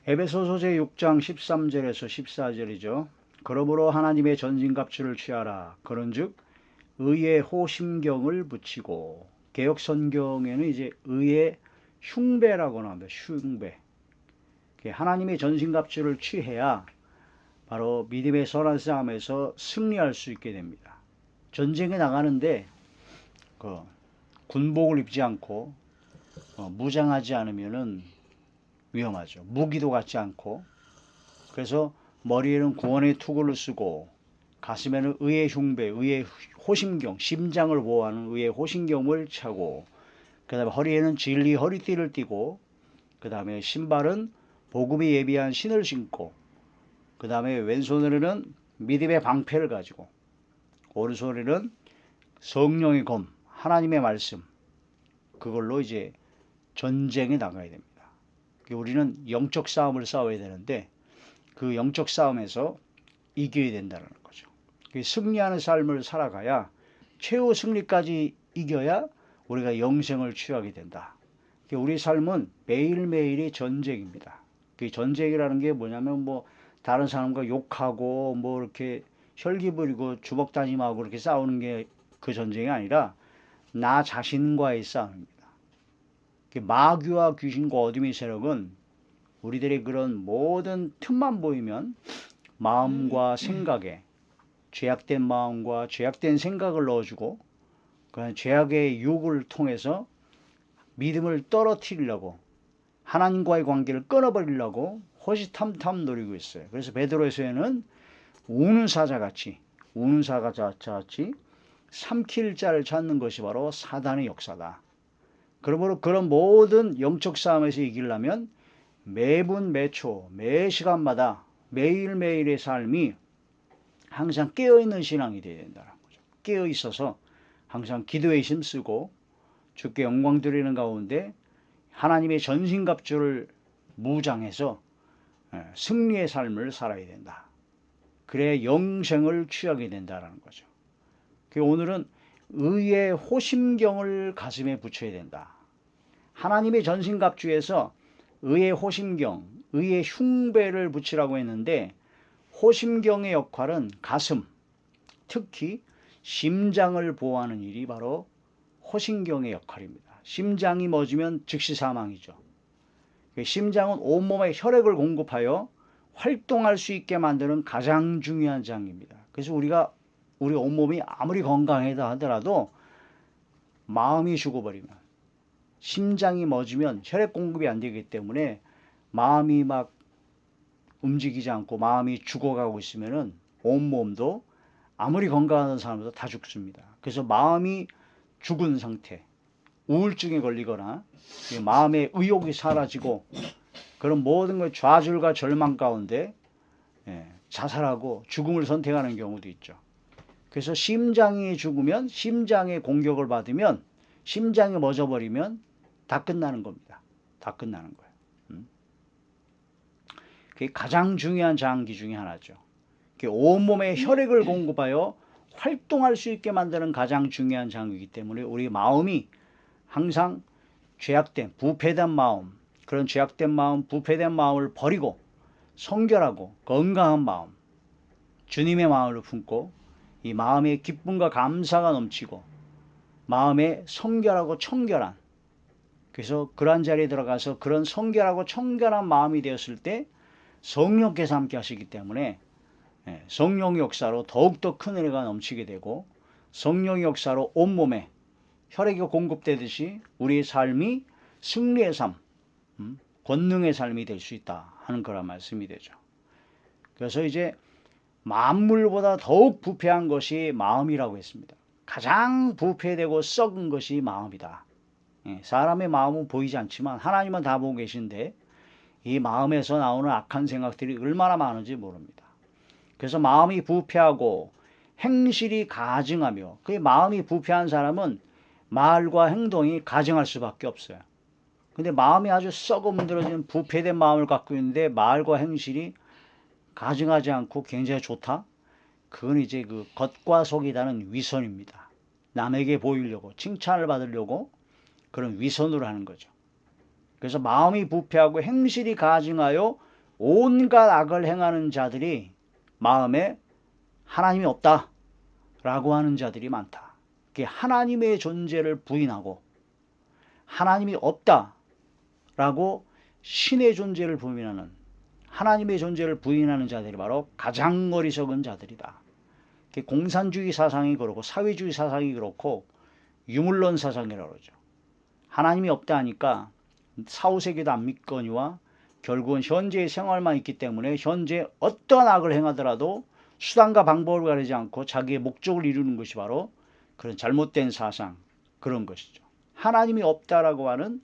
에베소서 제6장 13절에서 14절이죠. 그러므로 하나님의 전신갑주를 취하라. 그런즉 의의 호심경을 붙이고, 개역 성경에는 이제 의의 흉배라고 나옵니다. 흉배. 하나님의 전신갑주를 취해야 바로 믿음의 선한 싸움에서 승리할 수 있게 됩니다. 전쟁에 나가는데 군복을 입지 않고 무장하지 않으면은 위험하죠. 무기도 갖지 않고. 그래서 머리에는 구원의 투구를 쓰고, 가슴에는 의의 흉배, 의의 호심경, 심장을 보호하는 의의 호심경을 차고, 그 다음에 허리에는 진리 허리띠를 띠고, 그 다음에 신발은 복음이 예비한 신을 신고, 그 다음에 왼손으로는 믿음의 방패를 가지고, 오른손에는 성령의 검, 하나님의 말씀, 그걸로 이제 전쟁에 나가야 됩니다. 우리는 영적 싸움을 싸워야 되는데 그 영적 싸움에서 이겨야 된다는 거죠. 승리하는 삶을 살아가야, 최후 승리까지 이겨야 우리가 영생을 취하게 된다. 우리 삶은 매일매일이 전쟁입니다. 그 전쟁이라는 게 뭐냐면 다른 사람과 욕하고 이렇게 혈기 부리고 주먹 다짐하고 그렇게 싸우는 게 그 전쟁이 아니라 나 자신과의 싸움입니다. 마귀와 귀신과 어둠의 세력은 우리들의 그런 모든 틈만 보이면 마음과 생각에 죄악된 마음과 죄악된 생각을 넣어주고, 그 죄악의 유혹을 통해서 믿음을 떨어뜨리려고, 하나님과의 관계를 끊어버리려고 호시탐탐 노리고 있어요. 그래서 베드로에서는 우는 사자같이 삼킬 자를 찾는 것이 바로 사단의 역사다. 그러므로 그런 모든 영적 싸움에서 이기려면 매분 매초 매 시간마다 매일매일의 삶이 항상 깨어있는 신앙이 되어야 된다는 거죠. 깨어있어서 항상 기도에 힘쓰고 주께 영광 드리는 가운데 하나님의 전신갑주를 무장해서 승리의 삶을 살아야 된다. 그래야 영생을 취하게 된다는 거죠. 오늘은 의의 호심경을 가슴에 붙여야 된다. 하나님의 전신갑주에서 의의 호심경, 의의 흉배를 붙이라고 했는데, 호심경의 역할은 가슴, 특히 심장을 보호하는 일이 바로 호심경의 역할입니다. 심장이 멎으면 즉시 사망이죠. 심장은 온몸에 혈액을 공급하여 활동할 수 있게 만드는 가장 중요한 장입니다. 그래서 우리 온몸이 아무리 건강하다 하더라도 마음이 죽어버리면, 심장이 멎으면 혈액 공급이 안 되기 때문에 마음이 막 움직이지 않고 마음이 죽어가고 있으면은 온몸도 아무리 건강한 사람도 다 죽습니다. 그래서 마음이 죽은 상태, 우울증에 걸리거나 마음의 의욕이 사라지고 그런 모든 걸 좌절과 절망 가운데 자살하고 죽음을 선택하는 경우도 있죠. 그래서 심장이 죽으면, 심장의 공격을 받으면, 심장이 멎어버리면 다 끝나는 겁니다. 다 끝나는 거예요. 그게 가장 중요한 장기 중에 하나죠. 온몸에 혈액을 공급하여 활동할 수 있게 만드는 가장 중요한 장기이기 때문에 우리 마음이 항상 죄악된, 부패된 마음, 그런 죄악된 마음, 부패된 마음을 버리고 성결하고 건강한 마음, 주님의 마음을 품고 이 마음에 기쁨과 감사가 넘치고 마음에 성결하고 청결한, 그래서 그러한 자리에 들어가서 그런 성결하고 청결한 마음이 되었을 때 성령께서 함께 하시기 때문에 성령의 역사로 더욱더 큰 은혜가 넘치게 되고, 성령의 역사로 온몸에 혈액이 공급되듯이 우리의 삶이 승리의 삶, 권능의 삶이 될 수 있다 하는 그런 말씀이 되죠. 그래서 이제 만물보다 더욱 부패한 것이 마음이라고 했습니다. 가장 부패되고 썩은 것이 마음이다. 사람의 마음은 보이지 않지만 하나님은 다 보고 계신데 이 마음에서 나오는 악한 생각들이 얼마나 많은지 모릅니다. 그래서 마음이 부패하고 행실이 가증하며, 그 마음이 부패한 사람은 말과 행동이 가증할 수밖에 없어요. 근데 마음이 아주 썩어 문드러진 부패된 마음을 갖고 있는데 말과 행실이 가증하지 않고 굉장히 좋다? 그건 이제 그 겉과 속이 다른 위선입니다. 남에게 보이려고, 칭찬을 받으려고 그런 위선으로 하는 거죠. 그래서 마음이 부패하고 행실이 가증하여 온갖 악을 행하는 자들이 마음에 하나님이 없다 라고 하는 자들이 많다. 하나님의 존재를 부인하고 하나님이 없다 라고 신의 존재를 부인하는, 하나님의 존재를 부인하는 자들이 바로 가장 어리석은 자들이다. 공산주의 사상이 그렇고 사회주의 사상이 그렇고 유물론 사상이라고 그러죠. 하나님이 없다 하니까 사후세계도 안 믿거니와 결국은 현재의 생활만 있기 때문에 현재 어떠한 악을 행하더라도 수단과 방법을 가리지 않고 자기의 목적을 이루는 것이 바로 그런 잘못된 사상, 그런 것이죠. 하나님이 없다라고 하는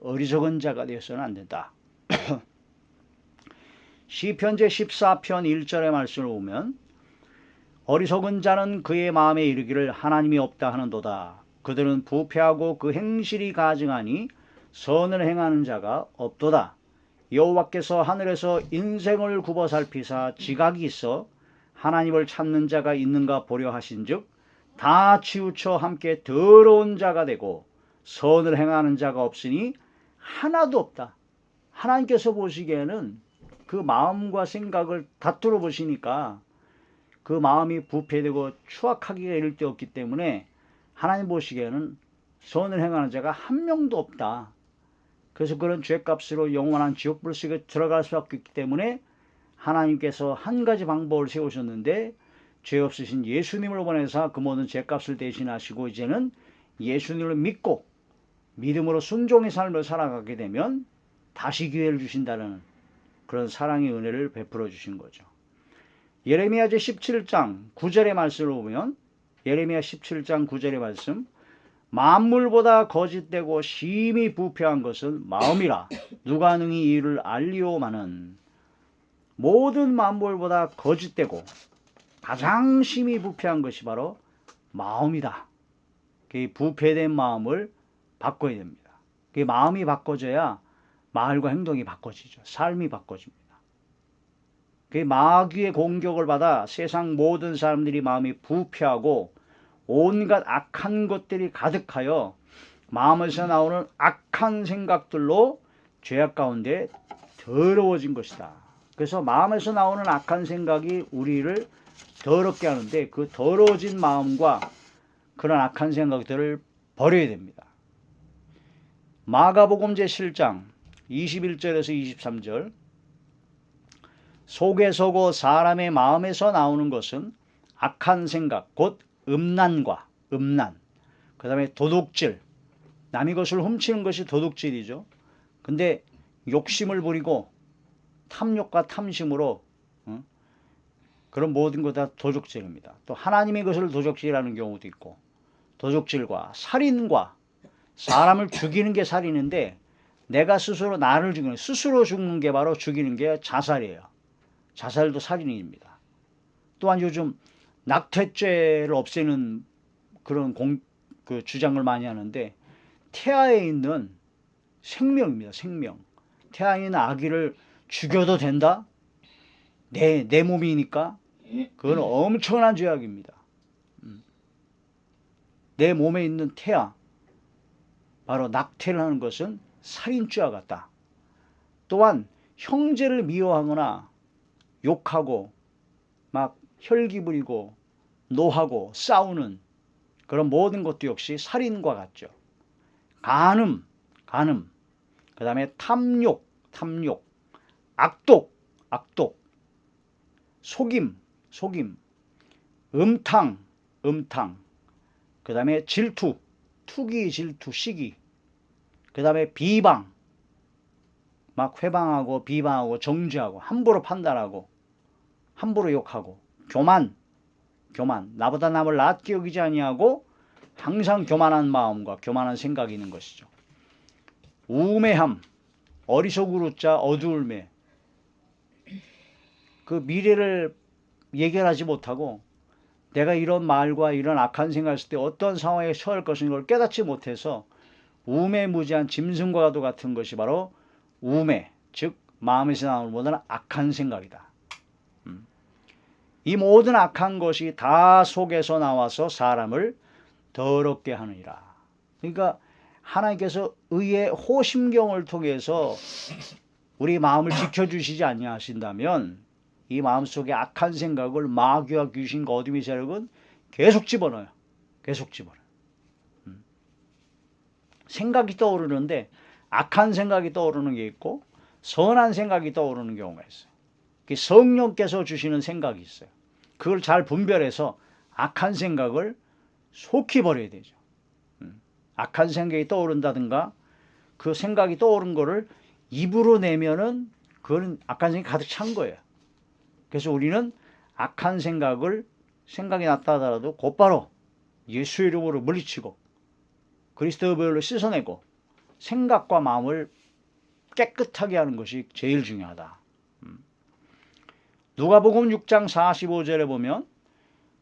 어리석은 자가 되어서는 안 된다. 시편 제14편 1절의 말씀을 보면 어리석은 자는 그의 마음에 이르기를 하나님이 없다 하는도다. 그들은 부패하고 그 행실이 가증하니 선을 행하는 자가 없도다. 여호와께서 하늘에서 인생을 굽어 살피사 지각이 있어 하나님을 찾는 자가 있는가 보려 하신즉 다 치우쳐 함께 더러운 자가 되고 선을 행하는 자가 없으니 하나도 없다. 하나님께서 보시기에는 그 마음과 생각을 다투러 보시니까 그 마음이 부패되고 추악하기가 이를 데 없기 때문에 하나님 보시기에는 선을 행하는 자가 한 명도 없다. 그래서 그런 죄값으로 영원한 지옥불 속에 들어갈 수밖에 없기 때문에 하나님께서 한 가지 방법을 세우셨는데 죄 없으신 예수님을 보내사 그 모든 죄값을 대신하시고 이제는 예수님을 믿고 믿음으로 순종의 삶을 살아가게 되면 다시 기회를 주신다는 그런 사랑의 은혜를 베풀어 주신 거죠. 예레미야 제17장 9절의 말씀을 보면 예레미야 17장 9절의 말씀 만물보다 거짓되고 심히 부패한 것은 마음이라 누가 능히 이를 알리오마는. 모든 만물보다 거짓되고 가장 심히 부패한 것이 바로 마음이다. 그 부패된 마음을 바꿔야 됩니다. 그 마음이 바꿔져야 말과 행동이 바꿔지죠. 삶이 바꿔집니다. 그 마귀의 공격을 받아 세상 모든 사람들이 마음이 부패하고 온갖 악한 것들이 가득하여 마음에서 나오는 악한 생각들로 죄악 가운데 더러워진 것이다. 그래서 마음에서 나오는 악한 생각이 우리를 더럽게 하는데 그 더러워진 마음과 그런 악한 생각들을 버려야 됩니다. 마가복음 제7장 21절에서 23절 속에서고 사람의 마음에서 나오는 것은 악한 생각 곧 음란과 음란, 그 다음에 도둑질, 남의 것을 훔치는 것이 도둑질이죠. 근데 욕심을 부리고 탐욕과 탐심으로 그런 모든 것 다 도둑질입니다. 또 하나님의 것을 도둑질하는 경우도 있고 도둑질과 살인과 사람을 죽이는 게 살인인데 내가 스스로 나를 죽이는, 스스로 죽는 게 바로 죽이는 게 자살이에요. 자살도 살인입니다. 또한 요즘 낙태죄를 없애는 그런 그 주장을 많이 하는데 태아에 있는 생명입니다. 생명. 태아에 있는 아기를 죽여도 된다? 내 몸이니까 그건 엄청난 죄악입니다. 내 몸에 있는 태아, 바로 낙태를 하는 것은 살인죄와 같다. 또한 형제를 미워하거나 욕하고 막 혈기 부리고 노하고 싸우는 그런 모든 것도 역시 살인과 같죠. 간음, 그 다음에 탐욕, 악독, 속임, 음탕, 그 다음에 질투, 투기, 질투, 시기, 그 다음에 비방, 막 회방하고 비방하고 정죄하고 함부로 판단하고 함부로 욕하고 교만, 나보다 남을 낮게 여기지 아니하고 항상 교만한 마음과 교만한 생각이 있는 것이죠. 우매함, 어리석을 우자 어두울 매, 그 미래를 예견하지 못하고 내가 이런 말과 이런 악한 생각을 했을 때 어떤 상황에 처할 것인 걸 깨닫지 못해서 우매무지한 짐승과 같은 것이 바로 우매, 즉 마음에서 나오는 모든 악한 생각이다. 이 모든 악한 것이 다 속에서 나와서 사람을 더럽게 하느니라. 그러니까 하나님께서 의의 호심경을 통해서 우리 마음을 지켜주시지 아니하신다면 이 마음속에 악한 생각을 마귀와 귀신과 어둠의 세력은 계속 집어넣어요. 계속 집어넣어요. 생각이 떠오르는데 악한 생각이 떠오르는 게 있고 선한 생각이 떠오르는 경우가 있어요. 성령께서 주시는 생각이 있어요. 그걸 잘 분별해서 악한 생각을 속히 버려야 되죠. 악한 생각이 떠오른다든가 그 생각이 떠오른 거를 입으로 내면은 그건 악한 생각이 가득 찬 거예요. 그래서 우리는 악한 생각이 났다 하더라도 곧바로 예수 이름으로 물리치고 그리스도의 보혈로 씻어내고 생각과 마음을 깨끗하게 하는 것이 제일 중요하다. 누가복음 6장 45절에 보면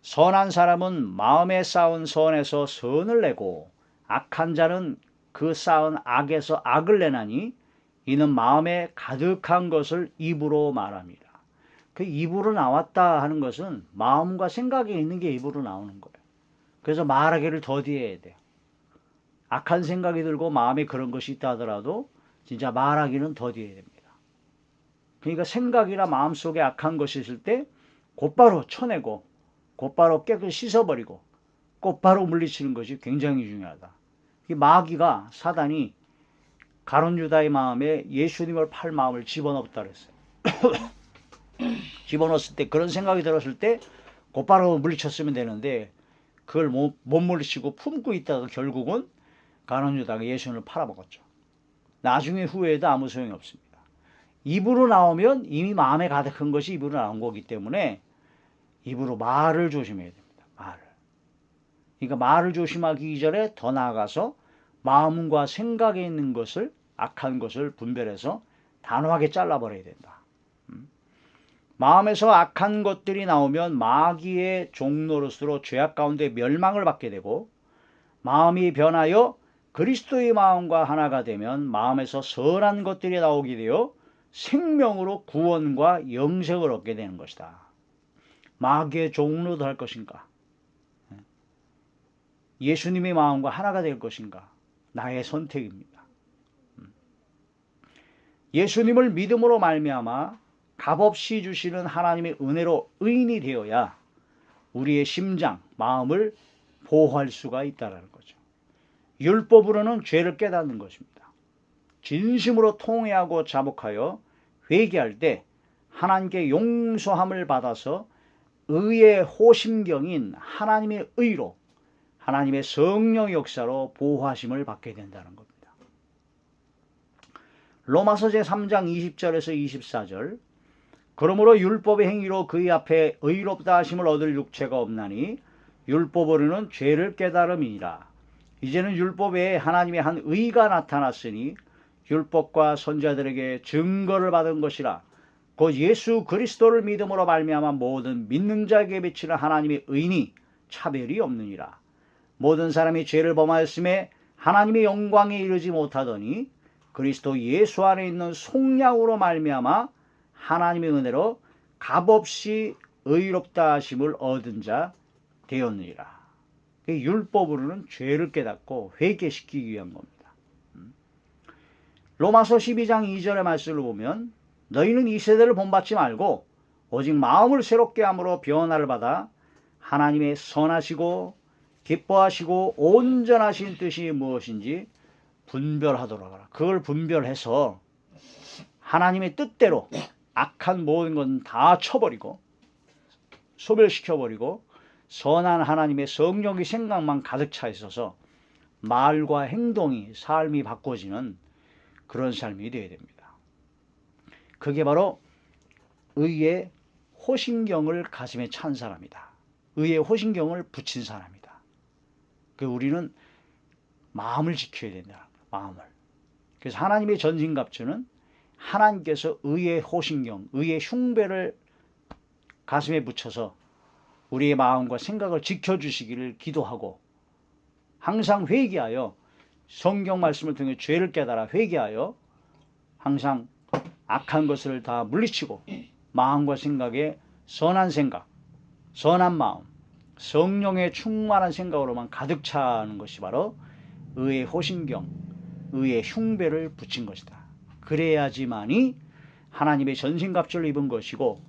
선한 사람은 마음에 쌓은 선에서 선을 내고 악한 자는 그 쌓은 악에서 악을 내나니 이는 마음에 가득한 것을 입으로 말합니다. 그 입으로 나왔다 하는 것은 마음과 생각에 있는 게 입으로 나오는 거예요. 그래서 말하기를 더디해야 돼요. 악한 생각이 들고 마음에 그런 것이 있다 하더라도 진짜 말하기는 더디해야 됩니다. 그러니까 생각이나 마음속에 악한 것이 있을 때 곧바로 쳐내고 곧바로 깨끗이 씻어버리고 곧바로 물리치는 것이 굉장히 중요하다. 이 마귀가 사단이 가룟 유다의 마음에 예수님을 팔 마음을 집어넣었다 그랬어요. 집어넣었을 때 그런 생각이 들었을 때 곧바로 물리쳤으면 되는데 그걸 못 물리치고 품고 있다가 결국은 가룟 유다가 예수님을 팔아먹었죠. 나중에 후회해도 아무 소용이 없습니다. 입으로 나오면 이미 마음에 가득한 것이 입으로 나온 거기 때문에 입으로 말을 조심해야 됩니다. 말을. 그러니까 말을 조심하기 이전에 더 나아가서 마음과 생각에 있는 것을 악한 것을 분별해서 단호하게 잘라버려야 된다. 마음에서 악한 것들이 나오면 마귀의 종노릇으로 죄악 가운데 멸망을 받게 되고 마음이 변하여 그리스도의 마음과 하나가 되면 마음에서 선한 것들이 나오게 되어 생명으로 구원과 영생을 얻게 되는 것이다. 마귀의 종로도 할 것인가? 예수님의 마음과 하나가 될 것인가? 나의 선택입니다. 예수님을 믿음으로 말미암아 값없이 주시는 하나님의 은혜로 의인이 되어야 우리의 심장, 마음을 보호할 수가 있다는 거죠. 율법으로는 죄를 깨닫는 것입니다. 진심으로 통회하고 자복하여 회개할 때 하나님께 용서함을 받아서 의의 호심경인 하나님의 의로 하나님의 성령 역사로 보호하심을 받게 된다는 겁니다. 로마서 제3장 20절에서 24절 그러므로 율법의 행위로 그의 앞에 의롭다 하심을 얻을 육체가 없나니 율법으로는 죄를 깨달음이니라. 이제는 율법 외에 하나님의 한 의가 나타났으니 율법과 선지자들에게 증거를 받은 것이라. 곧 예수 그리스도를 믿음으로 말미암아 모든 믿는 자에게 비치는 하나님의 의인이 차별이 없느니라. 모든 사람이 죄를 범하였음에 하나님의 영광에 이르지 못하더니 그리스도 예수 안에 있는 속량으로 말미암아 하나님의 은혜로 값없이 의롭다 하심을 얻은 자 되었느니라. 율법으로는 죄를 깨닫고 회개시키기 위한 겁니다. 로마서 12장 2절의 말씀을 보면 너희는 이 세대를 본받지 말고 오직 마음을 새롭게 함으로 변화를 받아 하나님의 선하시고 기뻐하시고 온전하신 뜻이 무엇인지 분별하도록 하라. 그걸 분별해서 하나님의 뜻대로 악한 모든 건 다 쳐버리고 소멸시켜버리고 선한 하나님의 성령의 생각만 가득 차 있어서 말과 행동이 삶이 바꿔지는 그런 삶이 되어야 됩니다. 그게 바로 의의 호심경을 가슴에 찬 사람이다. 의의 호심경을 붙인 사람이다. 우리는 마음을 지켜야 된다. 마음을. 그래서 하나님의 전신갑주는 하나님께서 의의 호심경, 의의 흉배를 가슴에 붙여서 우리의 마음과 생각을 지켜주시기를 기도하고 항상 회개하여 성경 말씀을 통해 죄를 깨달아 회개하여 항상 악한 것을 다 물리치고 마음과 생각에 선한 생각, 선한 마음, 성령의 충만한 생각으로만 가득 차는 것이 바로 의의 호심경, 의의 흉배를 붙인 것이다. 그래야지만이 하나님의 전신갑주를 입은 것이고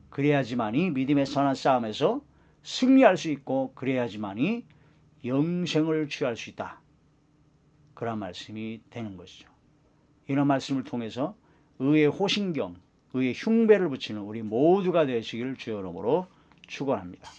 그래야지만이 믿음의 선한 싸움에서 승리할 수 있고 그래야지만이 영생을 취할 수 있다. 그런 말씀이 되는 것이죠. 이런 말씀을 통해서 의의 호신경, 의의 흉배를 붙이는 우리 모두가 되시기를 주의 이름으로 축원합니다.